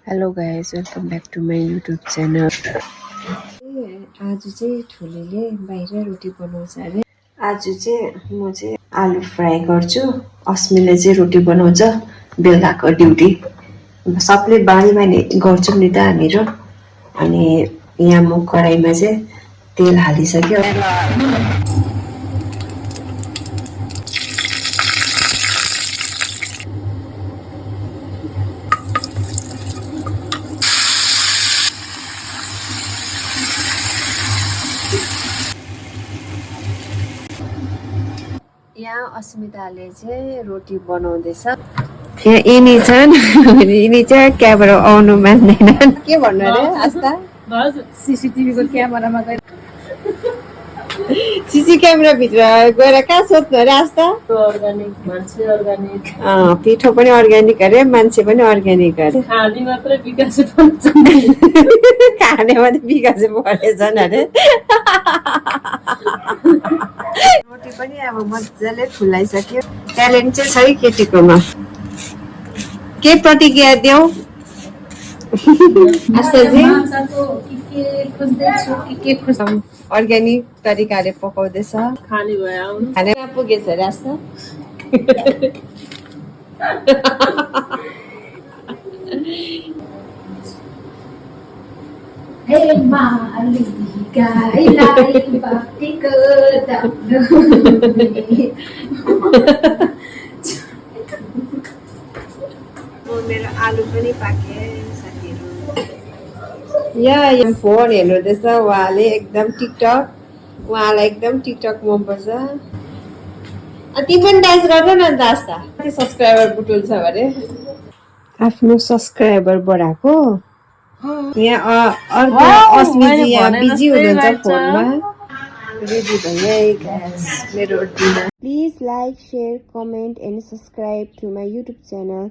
Hello guys, welcome back to my YouTube channel. आज चाहिँ ठुलीले बाहिर रोटी बनाउँछ अरे। आज चाहिँ म चाहिँ आलु फ्राई गर्छु, अस्मिले चाहिँ रोटी बनाउँछ। बेलुकाको ड्युटी सबले बानी बानी गर्छौँ नि त हामीहरू। अनि यहाँ म कराईमा चाहिँ तेल हालिसक्यो। यहाँ अस्मिताले चाहिँ रोटी बनाउँदैछ। यहाँ यिनी छन्, यिनी चाहिँ क्यामेरा आउनु मान्दैनन्। के भन्नु अरे आस्था? सीसीटीभीको क्यामेरामा गएर सीसी क्यामेरा भित्र गएर कहाँ सोध्नु अरे आस्था? अर्गानिक मान्छे अर्गानिक पिठो पनि अर्ग्यानिक अरे, मान्छे पनि अर्ग्यानिक अरे। खाने मात्रै विकास पर्छ खाने मात्रै विकास परेछन् अरे। रोटी पनि अब मजाले फुलाइसक्यो। ट्यालेन्ट चाहिँ छ है केटीकोमा। के प्रतिज्ञा देऊ? अर्ग्यानिक तरिकाले पकाउँदैछ। खाने भयो आउनु खाने पुगेछ अरे आस्था। मेरो आलु पनि पाके साथीहरू। यहाँ फोन हेर्नुहुँदैछ उहाँले, एकदम टिकटक। उहाँलाई एकदम टिकटक मनपर्छ। तिमी पनि डान्स गर्नु न अन्त आस्था। कति सब्सक्राइबर बुटुल्छ भने आफ्नो सब्सक्राइबर बढाएको। यहाँ अर्को अस्मिजी यहाँ बिजी हुनुहुन्छ फोनमा। रेडी भइरहेको मेरो dinner. Please like, share, comment and subscribe to my YouTube channel.